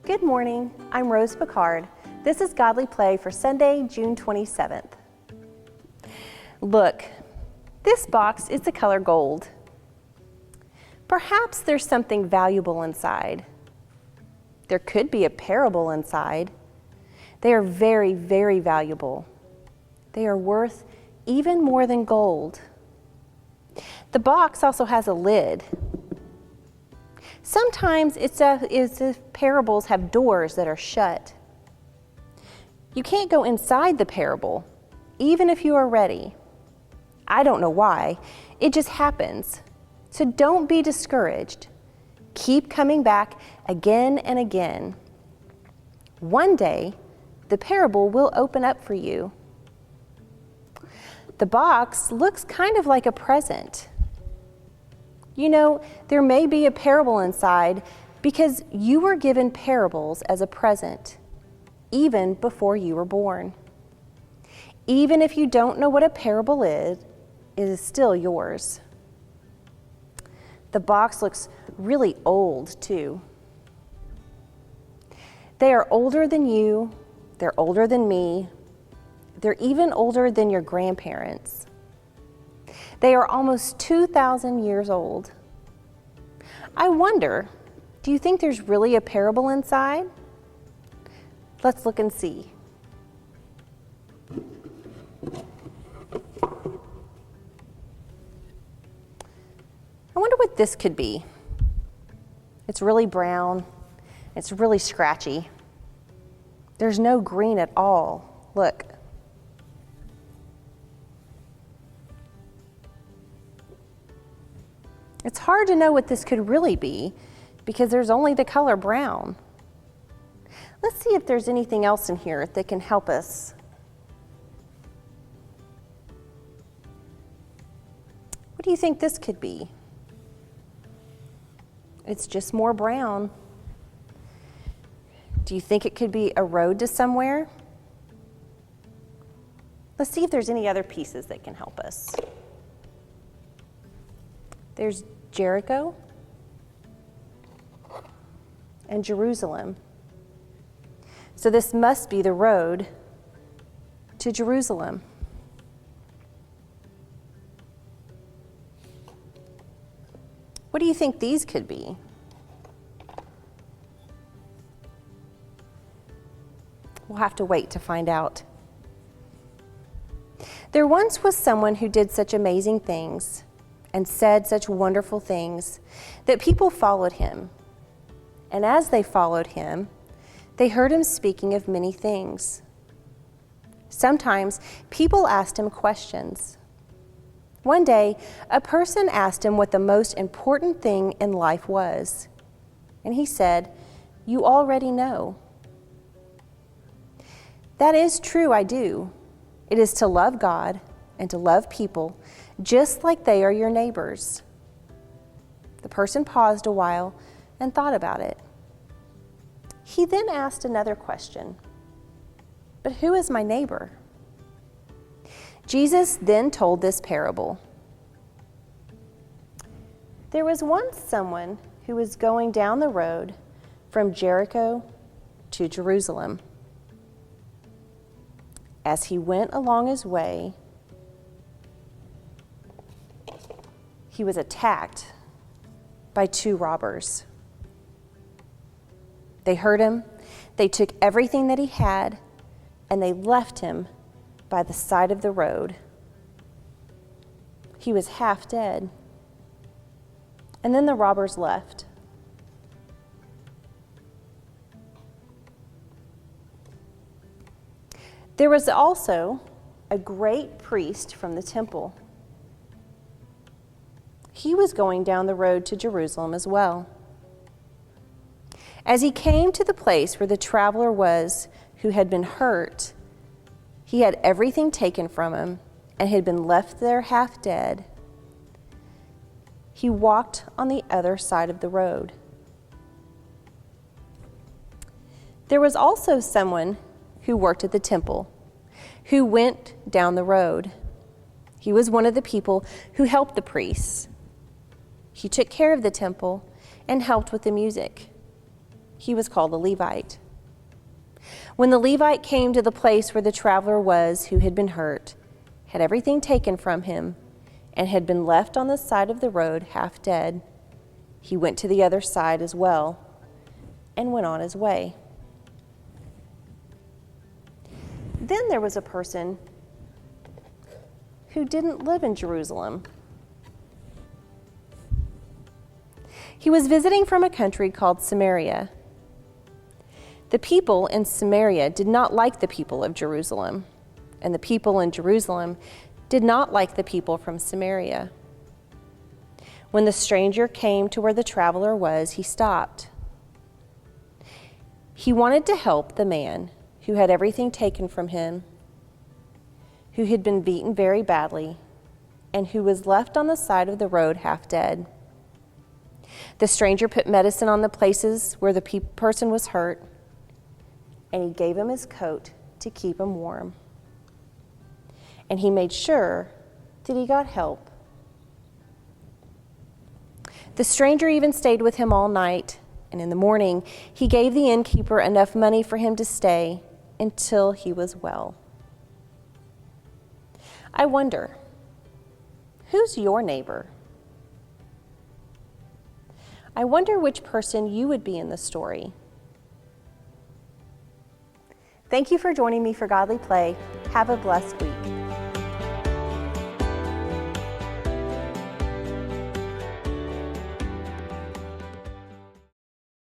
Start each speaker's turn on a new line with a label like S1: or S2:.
S1: Good morning, I'm Rose Picard. This is Godly Play for Sunday, June 27th. Look, this box is the color gold. Perhaps there's something valuable inside. There could be a parable inside. They are very, very valuable. They are worth even more than gold. The box also has a lid. Sometimes it's as if parables have doors that are shut. You can't go inside the parable, even if you are ready. I don't know why. It just happens. So don't be discouraged. Keep coming back again and again. One day, the parable will open up for you. The box looks kind of like a present. You know, there may be a parable inside because you were given parables as a present, even before you were born. Even if you don't know what a parable is, it is still yours. The box looks really old, too. They are older than you, they're older than me, they're even older than your grandparents. They are almost 2,000 years old. I wonder, do you think there's really a parable inside? Let's look and see. I wonder what this could be. It's really brown. It's really scratchy. There's no green at all. Look. It's hard to know what this could really be because there's only the color brown. Let's see if there's anything else in here that can help us. What do you think this could be? It's just more brown. Do you think it could be a road to somewhere? Let's see if there's any other pieces that can help us. There's Jericho and Jerusalem. So this must be the road to Jerusalem. What do you think these could be? We'll have to wait to find out. There once was someone who did such amazing things and said such wonderful things that people followed him. And as they followed him, they heard him speaking of many things. Sometimes people asked him questions. One day, a person asked him what the most important thing in life was. And he said, "You already know." That is true, I do. It is to love God and to love people just like they are your neighbors. The person paused a while and thought about it. He then asked another question. But who is my neighbor? Jesus then told this parable. There was once someone who was going down the road from Jericho to Jerusalem. As he went along his way, he was attacked by two robbers. They hurt him, they took everything that he had, and they left him by the side of the road. He was half dead. And then the robbers left. There was also a great priest from the temple. He was going down the road to Jerusalem as well. As he came to the place where the traveler was who had been hurt, he had everything taken from him and had been left there half dead. He walked on the other side of the road. There was also someone who worked at the temple, who went down the road. He was one of the people who helped the priests. He took care of the temple and helped with the music. He was called a Levite. When the Levite came to the place where the traveler was who had been hurt, had everything taken from him, and had been left on the side of the road half dead, he went to the other side as well and went on his way. Then there was a person who didn't live in Jerusalem. He was visiting from a country called Samaria. The people in Samaria did not like the people of Jerusalem, and the people in Jerusalem did not like the people from Samaria. When the stranger came to where the traveler was, he stopped. He wanted to help the man who had everything taken from him, who had been beaten very badly, and who was left on the side of the road half dead. The stranger put medicine on the places where the person was hurt, and he gave him his coat to keep him warm. And he made sure that he got help. The stranger even stayed with him all night, and in the morning he gave the innkeeper enough money for him to stay until he was well. I wonder, who's your neighbor? I wonder which person you would be in the story. Thank you for joining me for Godly Play. Have a blessed week.